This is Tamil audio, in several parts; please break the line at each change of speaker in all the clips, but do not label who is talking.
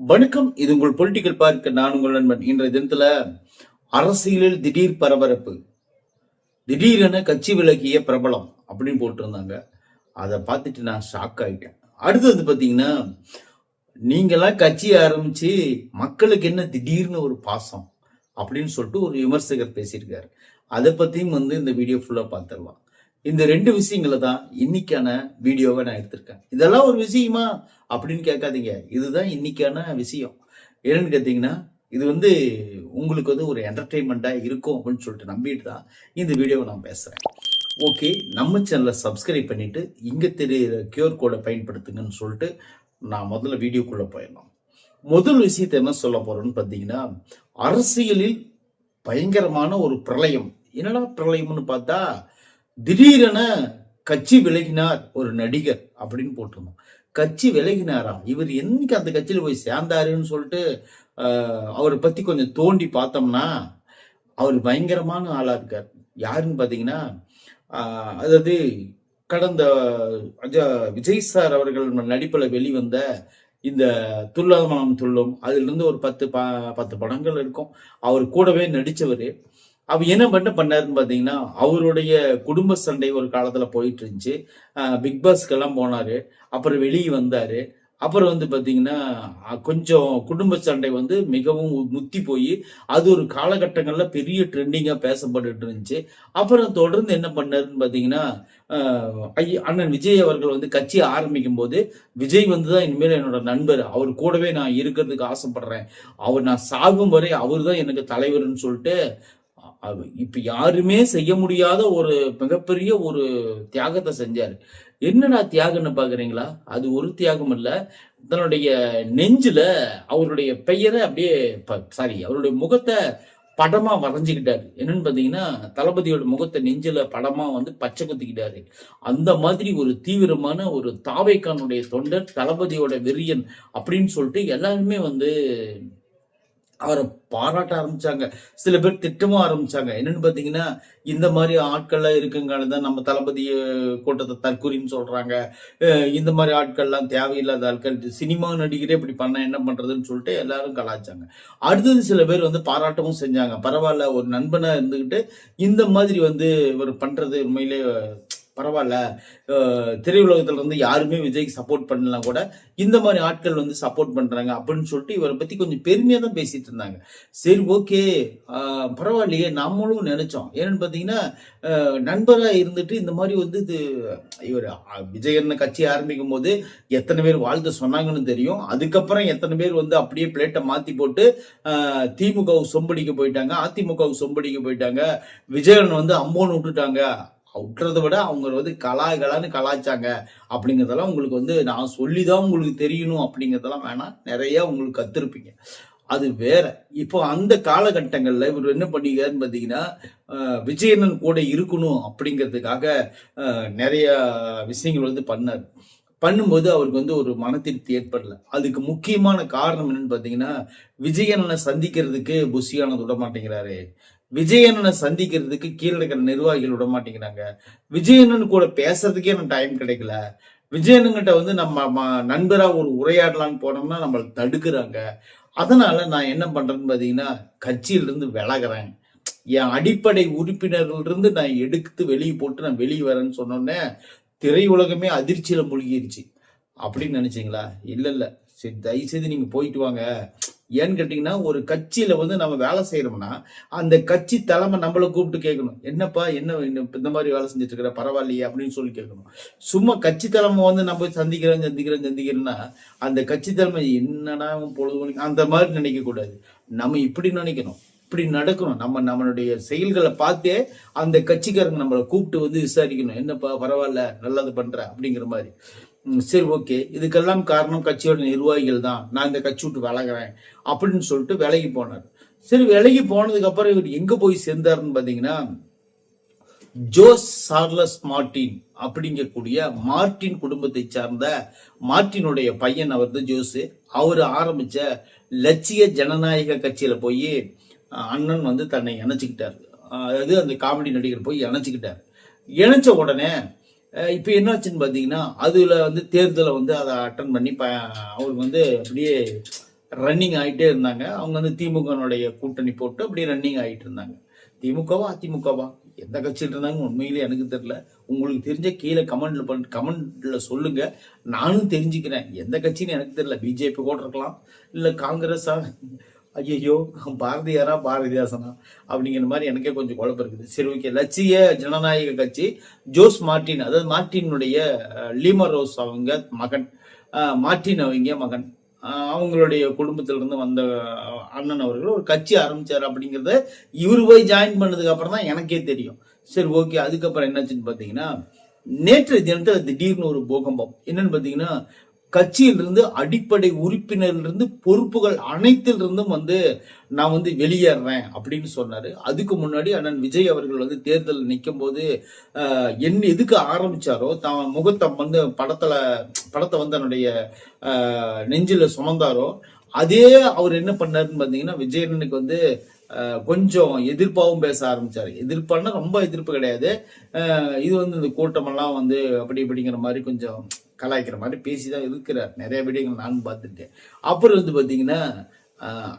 வணக்கம். இது உங்கள் பொலிட்டிக்கல் பார்க்க நான் உங்கள் நண்பன். இன்றைய தினத்துல அரசியலில் திடீர் பரபரப்பு, திடீரென கட்சி விலகிய பிரபலம் அப்படின்னு போட்டிருந்தாங்க. அதை பார்த்துட்டு நான் ஷாக் ஆயிட்டேன். அடுத்தது பாத்தீங்கன்னா, நீங்களாம் கட்சி ஆரம்பிச்சு மக்களுக்கு என்ன திடீர்னு ஒரு பாசம் அப்படின்னு சொல்லிட்டு ஒரு விமர்சகர் பேசியிருக்காரு. அதை பத்தியும் இந்த வீடியோ ஃபுல்லா பார்த்துடலாம். இந்த ரெண்டு விஷயங்களை தான் இன்னைக்கான வீடியோவை நான் எடுத்திருக்கேன். இதெல்லாம் ஒரு விஷயமா அப்படின்னு கேட்காதீங்க. இதுதான் இன்னைக்கான விஷயம். என்னன்னு கேட்டீங்கன்னா, இது உங்களுக்கு ஒரு என்டர்டெயின்மெண்டா இருக்கும் அப்படின்னு சொல்லிட்டு நம்பிட்டு தான் இந்த வீடியோவை நான் பேசுறேன். ஓகே, நம்ம சேனலை சப்ஸ்கிரைப் பண்ணிட்டு இங்க தெரியுற QR கோடை பயன்படுத்துங்கன்னு சொல்லிட்டு நான் முதல்ல வீடியோக்குள்ள போயிடலாம். முதல் விஷயத்தை என்ன சொல்ல போறேன்னு பார்த்தீங்கன்னா, அரசியலில் பயங்கரமான ஒரு பிரளயம். என்னடா பிரளயம்னு பார்த்தா, திடீரென கட்சி விலகினார் ஒரு நடிகர் அப்படின்னு போட்டிருந்தோம். கட்சி விலகினாரா? இவர் என்னைக்கு அந்த கட்சியில போய் சேர்ந்தாருன்னு சொல்லிட்டு அவரை பத்தி கொஞ்சம் தோண்டி பார்த்தோம்னா, அவர் பயங்கரமான ஆளா இருக்கார். யாருன்னு பாத்தீங்கன்னா, அதாவது கடந்த விஜய் சார் அவர்கள் நடிப்புல வெளிவந்த இந்த துல்லாத மனம் துள்ளும், அதுல இருந்து ஒரு 10 படங்கள் இருக்கும். அவர் கூடவே நடிச்சவரு. அவர் என்ன பண்ணாருன்னு பாத்தீங்கன்னா, அவருடைய குடும்ப சண்டை ஒரு காலத்துல போயிட்டு இருந்துச்சு. பிக் பாஸ்க்கெல்லாம் போனாரு. அப்புறம் வெளியே வந்தாரு. அப்புறம் பாத்தீங்கன்னா, கொஞ்சம் குடும்ப சண்டை மிகவும் முத்தி போய் அது ஒரு காலகட்டங்கள்ல பெரிய ட்ரெண்டிங்கா பேசப்பட்டு இருந்துச்சு. அப்புறம் தொடர்ந்து என்ன பண்ணாருன்னு பாத்தீங்கன்னா, அண்ணன் விஜய் அவர்கள் கட்சி ஆரம்பிக்கும் போது, விஜய் தான் இனிமேல் என்னோட நண்பர், அவர் கூடவே நான் இருக்கிறதுக்கு ஆசைப்படுறேன், நான் சாகும் வரை அவர் தான் எனக்கு தலைவர்னு சொல்லிட்டு இப்ப யாருமே செய்ய முடியாத ஒரு மிகப்பெரிய ஒரு தியாகத்தை செஞ்சாரு. என்னடா தியாகம்னு பாக்குறீங்களா? அது ஒரு தியாகம் இல்ல. தன்னுடைய நெஞ்சுல அவருடைய பெயரை அப்படியே அவருடைய முகத்தை படமா வரைஞ்சுக்கிட்டாரு. என்னன்னு பாத்தீங்கன்னா, தளபதியோட முகத்தை நெஞ்சுல படமா பச்சை குத்திக்கிட்டாரு. அந்த மாதிரி ஒரு தீவிரமான ஒரு தாவேக்கானுடைய தொண்டர், தளபதியோட வெறியன் அப்படின்னு சொல்லிட்டு எல்லாருமே அவரை பாராட்ட ஆரம்பிச்சாங்க. சில பேர் திட்டமும் ஆரம்பிச்சாங்க. என்னன்னு பாத்தீங்கன்னா, இந்த மாதிரி ஆட்கள்லாம் இருக்குங்காலதான் நம்ம தளபதி கூட்டத்தை தற்கொலைன்னு சொல்றாங்க. இந்த மாதிரி ஆட்கள்லாம் தேவையில்லாத ஆட்கள், சினிமா நடிகரே இப்படி பண்ண என்ன பண்றதுன்னு சொல்லிட்டு எல்லாரும் கலாய்ச்சாங்க. அடுத்தது சில பேர் பாராட்டவும் செஞ்சாங்க. பரவாயில்ல, ஒரு நண்பனா இருந்துகிட்டு இந்த மாதிரி இவர் பண்றது உண்மையிலே பரவாயில்ல. திரையுலகத்துல யாருமே விஜய்க்கு சப்போர்ட் பண்ணலாம் கூட இந்த மாதிரி ஆட்கள் சப்போர்ட் பண்றாங்க அப்படின்னு சொல்லிட்டு இவரை பத்தி கொஞ்சம் பெருமையா தான் பேசிட்டு இருந்தாங்க. சரி, ஓகே, பரவாயில்லையே, நம்மளும் நினைச்சோம். ஏன்னு பாத்தீங்கன்னா, நண்பரா இருந்துட்டு இந்த மாதிரி இவர் விஜயன் கட்சி ஆரம்பிக்கும் போது எத்தனை பேர் வாழ்த்து சொன்னாங்கன்னு தெரியும். அதுக்கப்புறம் எத்தனை பேர் அப்படியே பிளேட்டை மாத்தி போட்டு திமுக சொம்படிக்க போயிட்டாங்க, அதிமுக சொம்படிக்க போயிட்டாங்க, விஜயன் அம்மோன்னு விட்டுட்டாங்க. விட்டுறதை விட அவங்க கலான்னு கலாய்ச்சாங்க அப்படிங்கிறதெல்லாம் உங்களுக்கு நான் சொல்லிதான் உங்களுக்கு தெரியணும் அப்படிங்கிறதெல்லாம் வேணாம். நிறைய உங்களுக்கு கத்திருப்பீங்க, அது வேற. இப்போ அந்த காலகட்டங்கள்ல இவர் என்ன பண்ணிக்கிறாருன்னு பாத்தீங்கன்னா, விஜயன் கூட இருக்கணும் அப்படிங்கிறதுக்காக நிறைய விஷயங்கள் பண்ணார். பண்ணும்போது அவருக்கு ஒரு மன திருப்தி ஏற்படல. அதுக்கு முக்கியமான காரணம் என்னன்னு பாத்தீங்கன்னா, விஜயனை சந்திக்கிறதுக்கு புஷியானது விட மாட்டேங்கிறாரு. விஜயனை சந்திக்கிறதுக்கு கீழே இருக்கிற நிர்வாகிகள் விட மாட்டேங்கிறாங்க. விஜயனன் கூட பேசுறதுக்கே எனக்கு டைம் கிடைக்கல. விஜயனுங்கிட்ட நம்ம நண்பரா ஒரு உரையாடலான்னு போனோம்னா நம்மள தடுக்கிறாங்க. அதனால நான் என்ன பண்றேன்னு பாத்தீங்கன்னா, கட்சியிலிருந்து விலகிறேன். என் அடிப்படை உறுப்பினர்கள் இருந்து நான் எடுத்து வெளியே போட்டு நான் வெளியே வரேன்னு சொன்னோன்னே திரையுலகமே அதிர்ச்சியில மூழ்கிருச்சு. அப்படின்னு நினைச்சீங்களா? இல்ல. சரி, தயவுசெய்து நீங்க போயிட்டு வாங்க. ஏன்னு கேட்டீங்கன்னா, ஒரு கட்சியில நம்ம வேலை செய்யறோம்னா அந்த கட்சி தலைமை நம்மளை கூப்பிட்டு கேட்கணும், என்னப்பா என்ன இந்த மாதிரி வேலை செஞ்சுட்டு இருக்கிற, பரவாயில்லையே அப்படின்னு சொல்லி கேட்கணும். சும்மா கட்சி தலைமை நம்ம சந்திக்கிறேன்னா அந்த கட்சி தலைமை என்னன்னா பொழுது அந்த மாதிரி நினைக்க கூடாது. நம்ம இப்படி நினைக்கணும், இப்படி நடக்கணும். நம்மளுடைய செயல்களை பார்த்தே அந்த கட்சிக்காரங்க நம்மளை கூப்பிட்டு விசாரிக்கணும், என்னப்பா பரவாயில்ல, நல்லது பண்ற அப்படிங்கிற மாதிரி. சரி, ஓகே, இதுக்கெல்லாம் காரணம் கட்சியோட நிர்வாகிகள் தான், நான் இந்த கட்சி விட்டு விலகிறேன் அப்படின்னு சொல்லிட்டு விலகி போனார். சரி, விலகி போனதுக்கு அப்புறம் இவர் எங்க போய் சேர்ந்தாருன்னு பாத்தீங்கன்னா, ஜோஸ் சார்லஸ் மார்டின் அப்படிங்கக்கூடிய மார்டின் குடும்பத்தை சார்ந்த மார்டினுடைய பையன் ஜோஸ். அவர் ஆரம்பிச்ச லட்சிய ஜனநாயக கட்சியில போய் அண்ணன் தன்னை இணைச்சுக்கிட்டாரு. அதாவது அந்த காமெடி நடிகர் போய் இணைச்சுக்கிட்டாரு. இணைச்ச உடனே இப்ப என்னாச்சுன்னு பாத்தீங்கன்னா, அதுல தேர்தலை அதை அட்டன் பண்ணி அவருக்கு அப்படியே ரன்னிங் ஆகிட்டே இருந்தாங்க. அவங்க வந்து திமுகனுடைய கூட்டணி போட்டு அப்படியே ரன்னிங் ஆகிட்டு இருந்தாங்க. திமுகவா அதிமுகவா எந்த கட்சியில் இருந்தாங்க உண்மையிலே எனக்கு தெரியல. உங்களுக்கு தெரிஞ்ச கீழே கமெண்ட்ல சொல்லுங்க, நானும் தெரிஞ்சுக்கிறேன். எந்த கட்சின்னு எனக்கு தெரியல. பிஜேபி கூட இருக்கலாம், இல்லை காங்கிரஸா, ஐயோ பாரதியாரா பாரதிதாசனா அப்படிங்கிற மாதிரி எனக்கே கொஞ்சம் குழப்பம் இருக்குது. சரி ஓகே, லட்சிய ஜனநாயக கட்சி ஜோஸ் மார்டின், அதாவது மார்டினுடைய லீமா ரோஸ் அவங்க மகன், மார்டின் அவங்க மகன், அவங்களுடைய குடும்பத்திலிருந்து வந்த அண்ணன் அவர்கள் ஒரு கட்சி ஆரம்பிச்சாரு அப்படிங்கிறத இவரு போய் ஜாயின் பண்ணதுக்கு அப்புறம் தான் எனக்கே தெரியும். சரி ஓகே, அதுக்கப்புறம் என்னாச்சுன்னு பாத்தீங்கன்னா, நேற்று தினத்துல திடீர்னு ஒரு பூகம்பம். என்னன்னு பாத்தீங்கன்னா, கட்சியிலிருந்து அடிப்படை உறுப்பினரிலிருந்து பொறுப்புகள் அனைத்திலிருந்தும் வந்து நான் வந்து வெளியேறேன் அப்படின்னு சொன்னாரு. அதுக்கு முன்னாடி அண்ணன் விஜய் அவர்கள் வந்து தேர்தல் நிற்கும் போது என்ன எதுக்கு ஆரம்பிச்சாரோ, தான் முகத்தை வந்து படத்தை வந்து தன்னுடைய நெஞ்சில சுமந்தாரோ, அதே அவர் என்ன பண்ணாருன்னு பாத்தீங்கன்னா, விஜயனுக்கு வந்து கொஞ்சம் எதிர்ப்பாகவும் பேச ஆரம்பிச்சாரு. எதிர்ப்பானா ரொம்ப எதிர்ப்பு கிடையாது, இது வந்து இந்த கூட்டமெல்லாம் வந்து அப்படி இப்படிங்கிற மாதிரி கொஞ்சம் கலாய்க்கிற மாதிரி பேசிதான் இருக்கிறார். நிறைய வீடியோகள் நானும் பார்த்துட்டேன். அப்புறம் வந்து பாத்தீங்கன்னா,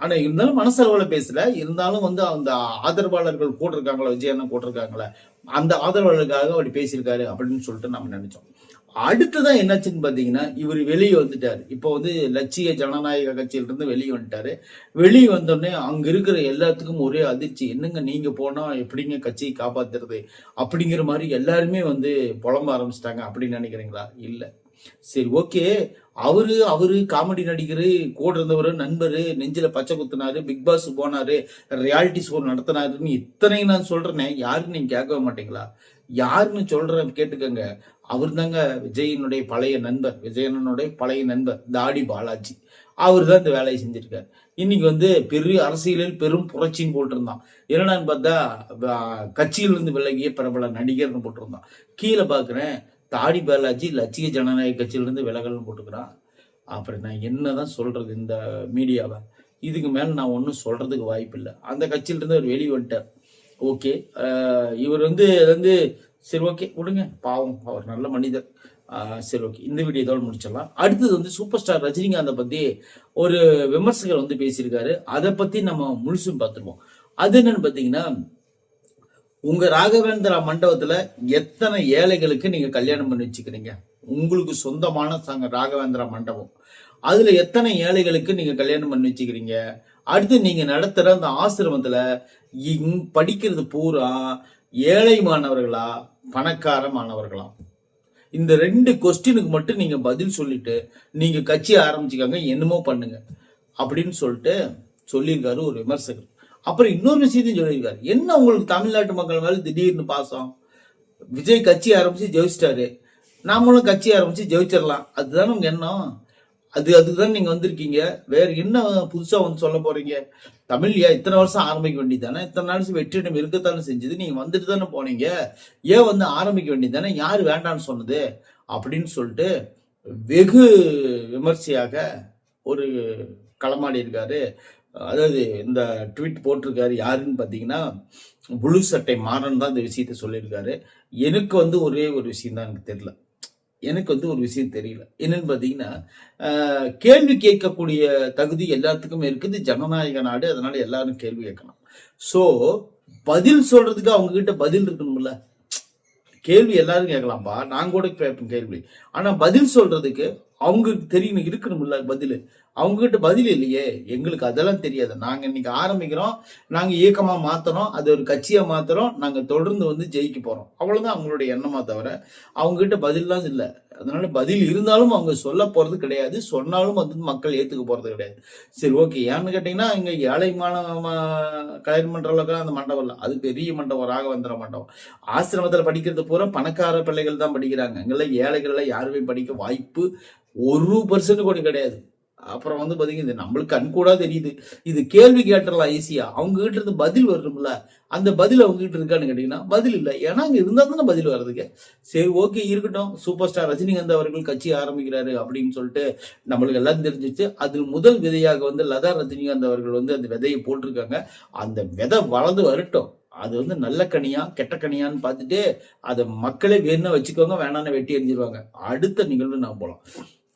ஆனா இருந்தாலும் மனசளவுல பேசல, இருந்தாலும் வந்து அந்த ஆதரவாளர்கள் கூட இருக்காங்களா, விஜயண்ணன் கூட இருக்காங்களா, அந்த ஆதரவாளர்களுக்காக அப்படி பேசியிருக்காரு அப்படின்னு சொல்லிட்டு நம்ம நினைச்சோம். அடுத்துதான் என்னாச்சுன்னு பாத்தீங்கன்னா, இவர் வெளியே வந்துட்டாரு. இப்போ வந்து லட்சிய ஜனநாயக கட்சியிலிருந்து வெளியே வந்துட்டாரு. வெளியே வந்தோடனே அங்க இருக்கிற எல்லாத்துக்கும் ஒரே அதிர்ச்சி. என்னங்க நீங்க போனா எப்படிங்க கட்சியை காப்பாத்துறது அப்படிங்கிற மாதிரி எல்லாருமே வந்து புலம்ப ஆரம்பிச்சிட்டாங்க அப்படின்னு நினைக்கிறீங்களா? இல்ல. சரி ஓகே, அவரு காமெடி நடிகரு, கூட இருந்தவரு, நண்பரு, நெஞ்சில பச்சை குத்துனாரு, பிக் பாஸ் போனாரு, ரியாலிட்டி ஷோ நடத்தினாருன்னு இத்தனையும் நான் சொல்றேனே, யாருன்னு நீங்க கேட்கவே மாட்டீங்களா? யாருன்னு சொல்றேன் கேட்டுக்கங்க. அவர் தாங்க விஜயனுடைய பழைய நண்பர், விஜயனுடைய பழைய நண்பர் தாடி பாலாஜி. அவர் தான் இந்த வேலையை செஞ்சிருக்காரு. இன்னைக்கு வந்து பெரிய அரசியலில் பெரும் புரட்சின்னு போட்டிருந்தான். என்னன்னு பார்த்தா கட்சியிலிருந்து விலகிய பிரபல நடிகர்னு போட்டிருந்தான். கீழே பாக்குறேன் தாடி பாலாஜி லட்சிய ஜனநாயக கட்சியிலிருந்து விலகல்னு போட்டுக்கிறான். அப்புறம் நான் என்னதான் சொல்றது இந்த மீடியாவை? இதுக்கு மேல நான் ஒன்றும் சொல்றதுக்கு வாய்ப்பு இல்லை. அந்த கட்சியிலிருந்து அவர் வெளியே வந்துட்டார். ஓகே, இவர் வந்து சரி ஓகே விடுங்க, பாவம், அவர் நல்ல மனிதர். சரி ஓகே, இந்த வீடியோ இதோட முடிச்சிடலாம். அடுத்தது வந்து சூப்பர் ஸ்டார் ரஜினிகாந்தை பத்தி ஒரு விமர்சகர் வந்து பேசியிருக்காரு. அதை பத்தி நம்ம முழுசும் பார்த்துருவோம். அது என்னன்னு பாத்தீங்கன்னா, உங்க ராகவேந்திரா மண்டபத்துல எத்தனை ஏழைகளுக்கு நீங்க கல்யாணம் பண்ணி வச்சுக்கிறீங்க? உங்களுக்கு சொந்தமான ராகவேந்திரா மண்டபம், அதுல எத்தனை ஏழைகளுக்கு நீங்க கல்யாணம் பண்ணி வச்சுக்கிறீங்க? அடுத்து நீங்க நடத்துற அந்த ஆசிரமத்துல படிக்கிறது பூரா ஏழை மாணவர்களா பணக்கார மாணவர்களா? இந்த 2 கொஸ்டினுக்கு மட்டும் நீங்க பதில் சொல்லிட்டு நீங்க கட்சி ஆரம்பிச்சுக்காங்க, என்னமோ பண்ணுங்க அப்படின்னு சொல்லிட்டு சொல்லியிருக்காரு ஒரு விமர்சகர். அப்புறம் இன்னொரு விஷயத்தையும் சொல்லியிருக்காரு. என்ன உங்களுக்கு தமிழ்நாட்டு மக்கள் மேல திடீர்னு பாசம்? விஜய் கட்சி ஆரம்பிச்சு ஜெயிச்சிட்டாரு, நாமளும் கட்சி ஆரம்பிச்சு ஜெயிச்சிடலாம், அதுதானே உங்க எண்ணம்? அதுதான் நீங்க வந்திருக்கீங்க. வேற என்ன புதுசா வந்து சொல்ல போறீங்க? தமிழ்யா இத்தனை வருஷம் ஆரம்பிக்க வேண்டியதானே? இத்தனை நாள் வெற்றிடம் இருக்கத்தானே செஞ்சது, நீங்க வந்துட்டு தானே போனீங்க, ஏன் வந்து ஆரம்பிக்க வேண்டியதானே? யாரு வேண்டான்னு சொன்னது அப்படின்னு சொல்லிட்டு வெகு விமர்சையாக ஒரு களமாடி இருக்காரு. அதாவது இந்த ட்வீட் போட்டிருக்காரு. யாருன்னு பாத்தீங்கன்னா, புளு சட்டை மாறன் தான் இந்த விஷயத்த சொல்லியிருக்காரு. எனக்கு வந்து ஒரே ஒரு விஷயம் தான் எனக்கு தெரியல, எனக்கு வந்து ஒரு விஷயம் தெரியல. என்னன்னு பாத்தீங்கன்னா, கேள்வி கேட்கக்கூடிய தகுதி எல்லாத்துக்குமே இருக்குது, ஜனநாயக நாடு, அதனால எல்லாரும் கேள்வி கேட்கலாம். சோ பதில் சொல்றதுக்கு அவங்க கிட்ட பதில் இருக்கணும்ல. கேள்வி எல்லாரும் கேட்கலாம்ப்பா, நான் கூட கேட்பேன் கேள்வி, ஆனா பதில் சொல்றதுக்கு அவங்களுக்கு தெரியணும், இருக்கணும்ல பதில். அவங்க கிட்ட பதில் இல்லையே, எங்களுக்கு அதெல்லாம் தெரியாது. நாங்க இன்னைக்கு ஆரம்பிக்கிறோம், நாங்க இயக்கமா மாத்துறோம், அது ஒரு கட்சியா மாத்துறோம், நாங்க தொடர்ந்து வந்து ஜெயிக்க போறோம், அவ்வளவுதான் அவங்களுடைய எண்ணமா தவிர அவங்க கிட்ட பதில்லாம் இல்லை. அதனால பதில் இருந்தாலும் அவங்க சொல்ல போறது கிடையாது, சொன்னாலும் வந்து மக்கள் ஏத்துக்க போறது கிடையாது. சரி ஓகே, ஏன்னு கேட்டீங்கன்னா, இங்க ஏழைமான கல்யாணம் பண்ற அளவுக்கு அந்த மண்டபம் இல்லை, அது பெரிய மண்டபம், ராகவேந்திர மண்டபம். ஆசிரமத்துல படிக்கிறது பூரா பணக்கார பிள்ளைகள் தான் படிக்கிறாங்க, இங்கெல்லாம் ஏழைகள் எல்லாம் யாருமே படிக்க வாய்ப்பு 1% கூட கிடையாது. அப்புறம் வந்து பாத்தீங்கன்னா, இது நம்மளுக்கு கண்கூடா தெரியுது. இது கேள்வி கேட்டுடலாம் ஈஸியா, அவங்க கிட்ட இருந்து பதில் வரும்ல, அந்த பதில் அவங்க கிட்ட இருக்கான்னு கேட்டீங்கன்னா பதில் இல்லை. ஏன்னா அங்க இருந்தா தானே பதில் வர்றதுக்கு. சரி ஓகே இருக்கட்டும், சூப்பர் ஸ்டார் ரஜினிகாந்த் அவர்கள் கட்சி ஆரம்பிக்கிறாரு அப்படின்னு சொல்லிட்டு நம்மளுக்கு எல்லாம் தெரிஞ்சிச்சு. அதில் முதல் விதையாக வந்து லதா ரஜினிகாந்த் அவர்கள் வந்து அந்த விதையை போட்டிருக்காங்க. அந்த விதை வளர்ந்து வரட்டும், அது வந்து நல்ல கனியா கெட்ட கனியான்னு பார்த்துட்டு அதை மக்களே வேணும்னா வச்சுக்கோங்க, வேணான்னு வெட்டி எரிஞ்சிருவாங்க. அடுத்த நிகழ்வு நான் போலாம்.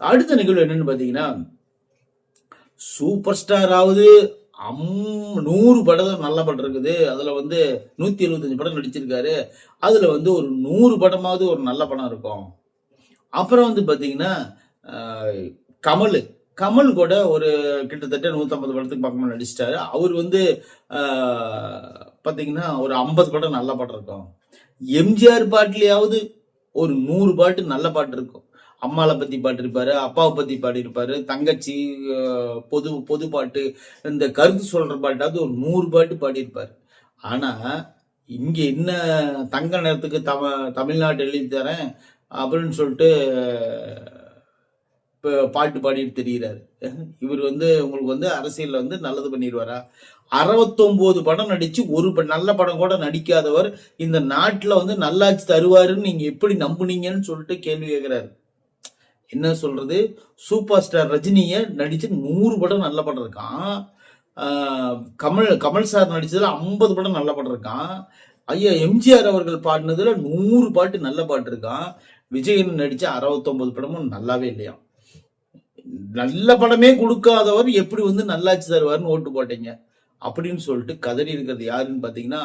அடுத்த நிகழ்வு என்னன்னு பாத்தீங்கன்னா, சூப்பர் ஸ்டாராவது 100 படம் நல்ல படம் இருக்குது. அதுல வந்து 175 படம் நடிச்சிருக்காரு. அதுல வந்து ஒரு 100 படமாவது ஒரு நல்ல படம் இருக்கும். அப்புறம் வந்து பாத்தீங்கன்னா கமல் கமல் கூட ஒரு கிட்டத்தட்ட 150 படத்துக்கு பக்கமா நடிச்சிட்டாரு. அவர் வந்து பாத்தீங்கன்னா ஒரு 50 படம் நல்ல படம் இருக்கும். எம்ஜிஆர் பாட்டுலயாவது ஒரு 100 பாட்டு நல்ல பாட்டு இருக்கும். அம்மாவை பத்தி பாடிருப்பாரு, அப்பாவை பத்தி பாடியிருப்பாரு, தங்கச்சி பொது பொது பாட்டு, இந்த கருத்து சொல்ற பாட்டாவது ஒரு 100 பாட்டு பாடியிருப்பாரு. ஆனா இங்க என்ன தங்க நேரத்துக்கு தமிழ்நாட்டு எழுதி தரேன் அப்படின்னு சொல்லிட்டு பாட்டு பாடிட்டு தெரிகிறாரு. இவர் வந்து உங்களுக்கு வந்து அரசியல்ல வந்து நல்லது பண்ணிடுவாரா? 69 படம் நடிச்சு ஒரு நல்ல படம் கூட நடிக்காதவர் இந்த நாட்டுல வந்து நல்லாட்சி தருவாருன்னு நீங்க எப்படி நம்புனீங்கன்னு சொல்லிட்டு கேள்வி கேட்கிறாரு. என்ன சொல்றது, சூப்பர் ஸ்டார் ரஜினிய நடிச்சு 100 படம் நல்ல படம் இருக்கான். கமல் சார் நடிச்சதுல 50 படம் நல்ல படம் இருக்கான். ஐயா எம்ஜிஆர் அவர்கள் பாடினதுல 100 பாட்டு நல்ல பாட்டு இருக்கான். விஜயன் நடிச்ச 69 படமும் நல்லாவே இல்லையா. நல்ல படமே கொடுக்காதவர் எப்படி வந்து நல்லாட்சி தருவார்னு ஓட்டு போட்டீங்க அப்படின்னு சொல்லிட்டு கதறி இருக்கிறது யாருன்னு பாத்தீங்கன்னா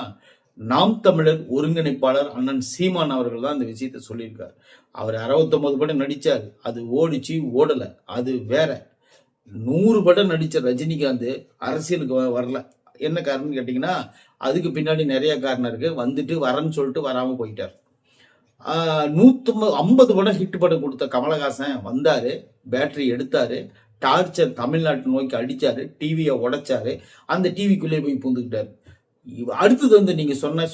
நாம் தமிழர் ஒருங்கிணைப்பாளர் அண்ணன் சீமான் அவர்கள் தான் இந்த விஷயத்த சொல்லியிருக்காரு. அவர் 69 படம் நடிச்சாரு, அது ஓடிச்சு ஓடல, அது வேற. 100 படம் நடிச்ச ரஜினிகாந்த் அரசியலுக்கு வரல. என்ன காரணம் கேட்டீங்கன்னா அதுக்கு பின்னாடி நிறைய காரணம் இருக்கு. வந்துட்டு வரேன்னு சொல்லிட்டு வராம போயிட்டார். 150 படம் ஹிட் படம் கொடுத்த கமலஹாசன் வந்தாரு, பேட்டரி எடுத்தாரு, டார்ச்சர் தமிழ்நாட்டு நோக்கி அடிச்சாரு, டிவியை உடைச்சாரு, அந்த டிவிக்குள்ளே போய் பூந்துக்கிட்டாரு. அடுத்தது வந்து நீங்க சொன்ன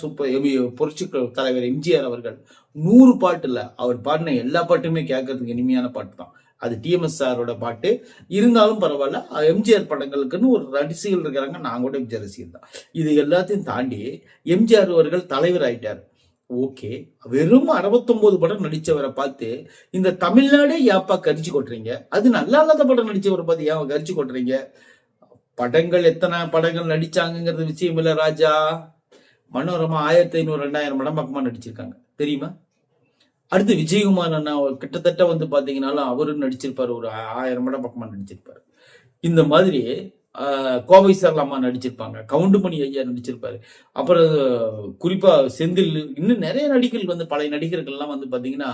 புரட்சி தலைவர் எம்ஜிஆர் அவர்கள் 100 பாட்டு இல்ல, அவர் பாடின எல்லா பாட்டுமே கேட்கறதுக்கு இனிமையான பாட்டு தான். அது டிஎம்எஸ் சாரோட பாட்டு இருந்தாலும் பரவாயில்ல. எம்ஜிஆர் படங்களுக்குன்னு ஒரு ரசிகர்கள் இருக்கிறாங்க. நான் கூட எம்ஜிஆர் ரசிகர் தான். இது எல்லாத்தையும் தாண்டி எம்ஜிஆர் அவர்கள் தலைவர் ஆயிட்டார். ஓகே, வெறும் 69 படம் நடிச்சவரை பார்த்து இந்த தமிழ்நாடே ஏப்பா கரிச்சு கொட்டுறீங்க? அது நல்லா இல்லாத படம் நடிச்சவரை பார்த்து ஏன் கரிச்சு கொட்டுறீங்க? படங்கள் எத்தனை படங்கள் நடிச்சாங்கிறது விஷயம் இல்ல ராஜா. மனோரமா 1500 2000 படம் பக்கமா நடிச்சிருக்காங்க தெரியுமா? அடுத்து விஜயகுமார் அண்ணா கிட்டத்தட்ட வந்து பாத்தீங்கன்னாலும் அவரு நடிச்சிருப்பாரு, ஒரு 1000 படம் பக்கமா நடிச்சிருப்பாரு. இந்த மாதிரி கோவை சரளம்மா நடிச்சிருப்பாங்க, கவுண்டுமணி ஐயா நடிச்சிருப்பாரு. அப்புறம் குறிப்பா செந்தில், இன்னும் நிறைய நடிகர்கள் வந்து பழைய நடிகர்கள்லாம் வந்து பாத்தீங்கன்னா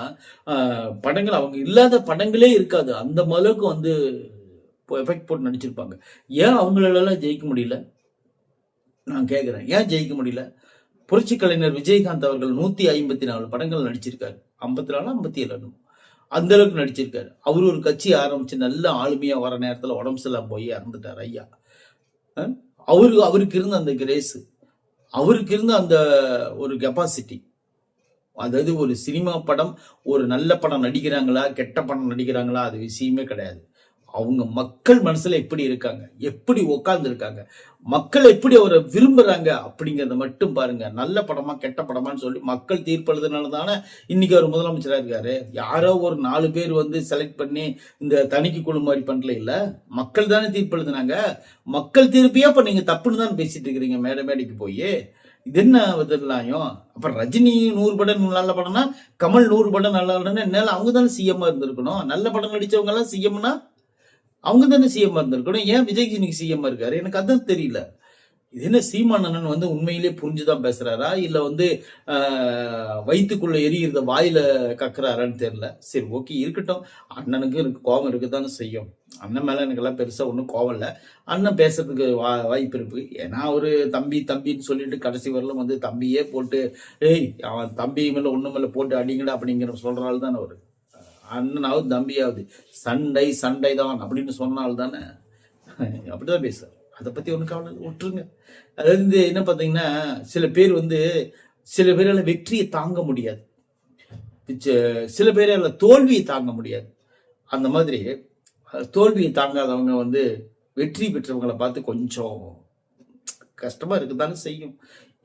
படங்கள் அவங்க இல்லாத படங்களே இருக்காது, அந்த அளவுக்கு வந்து எஃபெக்ட் போட்டு நடிச்சிருப்பாங்க. ஏன் அவங்களெல்லாம் ஜெயிக்க முடியல? நான் கேட்கிறேன், ஏன் ஜெயிக்க முடியல? புரட்சி கலைஞர் விஜயகாந்த் அவர்கள் 154 படங்கள் நடிச்சிருக்காரு. 54 57 அந்த அளவுக்கு நடிச்சிருக்காரு. அவரு ஒரு கட்சி ஆரம்பிச்சு நல்ல ஆளுமையா வர நேரத்துல உடம்பு சரியில்லாம போய் இறந்துட்டார் ஐயா. அவருக்கு இருந்த அந்த கிரேஸ், அவருக்கு இருந்த அந்த ஒரு கெப்பாசிட்டி, அதாவது ஒரு சினிமா படம் ஒரு நல்ல படம் நடிக்கிறாங்களா கெட்ட படம் நடிக்கிறாங்களா அது விஷயமே கிடையாது. அவங்க மக்கள் மனசுல எப்படி இருக்காங்க, எப்படி உட்கார்ந்து இருக்காங்க, மக்கள் எப்படி அவரை விரும்புறாங்க அப்படிங்கறத மட்டும் பாருங்க. நல்ல படமா கெட்ட படமான்னு சொல்லி மக்கள் தீர்ப்பெழுதுனால தானே இன்னைக்கு அவர் முதலமைச்சரா இருக்காரு. யாரோ ஒரு 4 பேர் வந்து செலக்ட் பண்ணி இந்த தணிக்கை குழு மாதிரி பண்ணல, இல்ல மக்கள் தானே தீர்ப்பெழுதுனாங்க. மக்கள் தீர்ப்பையா இப்ப நீங்க தப்புன்னு தான் பேசிட்டு இருக்கிறீங்க மேடைக்கு போய். இது என்ன விதம்? அப்புறம் ரஜினி 100 படம் நல்ல படம்னா கமல் 100 படம் நல்ல படம்னா என்னால அவங்க தானே சிஎம் இருந்திருக்கணும். நல்ல படம் நடிச்சவங்க எல்லாம் சிஎம்னா அவங்க தானே சிஎம் இருந்திருக்கணும். ஏன் விஜய் இன்னைக்கு சிஎம் இருக்காரு? எனக்கு அதான் தெரியல. இது என்ன சீமான் அண்ணன் வந்து உண்மையிலே புரிஞ்சுதான் பேசுறாரா, இல்ல வந்து வயிற்றுக்குள்ள எரியிறத வாயில கக்குறாரான்னு தெரியல. சரி ஓகே இருக்கட்டும், அண்ணனுக்கு எனக்கு கோபம் இருக்குதானே செய்யும். அண்ணன் மேல எனக்கு எல்லாம் பெருசா ஒன்றும் கோபம் இல்லை. அண்ணன் பேசுறதுக்கு வாய்ப்பு இருக்கு. ஏன்னா ஒரு தம்பின்னு சொல்லிட்டு கடைசி வரலும் வந்து தம்பியே போட்டு ஏய் அவன் தம்பி மேல ஒண்ணு மேல போட்டு அடிங்கடா அப்படிங்கிற சொல்றாள் தானே ஒரு அண்ணனாவது தம்பியாவது சண்டை தான் அப்படின்னு சொன்னால் தானே அப்படிதான் பேசுறாரு. அதை பத்தி ஒண்ணு கவலை விட்டுருங்க. அதாவது என்ன பாத்தீங்கன்னா சில பேரால வெற்றியை தாங்க முடியாது, சில பேரால தோல்வியை தாங்க முடியாது. அந்த மாதிரி தோல்வியை தாங்காதவங்க வந்து வெற்றி பெற்றவங்களை பார்த்து கொஞ்சம் கஷ்டமா இருக்குதானே செய்யும்.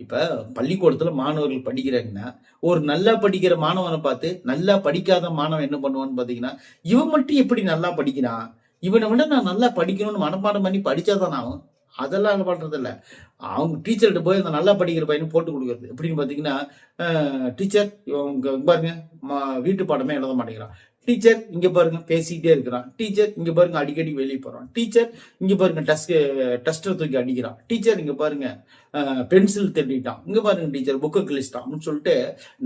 இப்ப பள்ளிக்கூடத்துல மாணவர்கள் படிக்கிறாங்கன்னா ஒரு நல்லா படிக்கிற மாணவனை பார்த்து நல்லா படிக்காத மாணவன் என்ன பண்ணுவான்னு பாத்தீங்கன்னா இவன் மட்டும் எப்படி நல்லா படிக்கிறான், இவனை விட நான் நல்லா படிக்கணும்னு மனப்பாடம் பண்ணி படிச்சாதான் ஆகும். அதெல்லாம் பண்றது இல்லை. அவங்க டீச்சர்கிட்ட போய் அந்த நல்லா படிக்கிற பையனை போட்டு கொடுக்குறது எப்படின்னு பாத்தீங்கன்னா, டீச்சர் இவங்க பாருங்க வீட்டு பாடமே எழுத மாட்டேங்கிறான், டீச்சர் இங்க பாருங்க பேசிக்கிட்டே இருக்கிறான், டீச்சர் இங்க பாருங்க அடிக்கடி வெளியே போறான், டீச்சர் இங்க பாருங்க டஸ்டர் தூக்கி அடிக்கிறான், டீச்சர் இங்க பாருங்க பென்சில் திருடிட்டான், இங்க பாருங்க டீச்சர் புக்கை கிழிச்சிட்டான் அப்படின்னு சொல்லிட்டு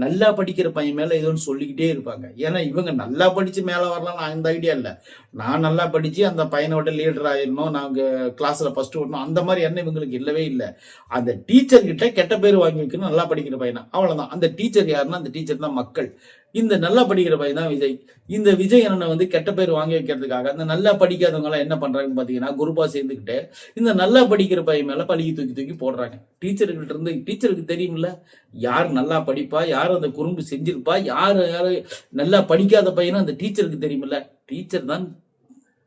நல்லா படிக்கிற பையன் மேல ஏதோ சொல்லிக்கிட்டே இருப்பாங்க. ஏன்னா இவங்க நல்லா படிச்சு மேல வரலாம் நான் இந்த ஐடியா இல்லை. நான் நல்லா படிச்சு அந்த பையனோட லீடர் ஆயிடணும், நாங்க கிளாஸ்ல ஃபர்ஸ்ட் வரணும், அந்த மாதிரி எண்ணம் இவங்களுக்கு இல்லவே இல்லை. அந்த டீச்சர் கிட்ட கெட்ட பேர் வாங்கி வைக்கணும் நல்லா படிக்கிற பையனா, அவ்வளவுதான். அந்த டீச்சர் யாருன்னா அந்த டீச்சர் தான் மக்கள். இந்த நல்லா படிக்கிற பையன் தான் விஜய். இந்த விஜய் அண்ணனை வந்து கெட்ட பேர் வாங்கி வைக்கிறதுக்காக அந்த நல்லா படிக்காதவங்க எல்லாம் என்ன பண்றாங்கன்னு பாத்தீங்கன்னா குரூப்பா சேர்ந்துக்கிட்டு இந்த நல்லா படிக்கிற பையன் மேல பழியை தூக்கி தூக்கி போடுறாங்க. டீச்சர்கிட்ட இருந்து டீச்சருக்கு தெரியும்ல யார் நல்லா படிப்பா, யார் அந்த குறும்பு செஞ்சிருப்பா, யாரு நல்லா படிக்காத பையனும் அந்த டீச்சருக்கு தெரியுமில்ல. டீச்சர் தான்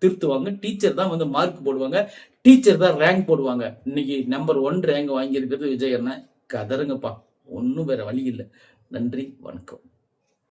திருத்துவாங்க, டீச்சர் தான் வந்து மார்க் போடுவாங்க, டீச்சர் தான் ரேங்க் போடுவாங்க. இன்னைக்கு நம்பர் 1 ரேங்க் வாங்கி இருக்கிறது விஜய் அண்ணன். கதருங்கப்பா, ஒன்னும் வேற வழி இல்லை. நன்றி, வணக்கம்.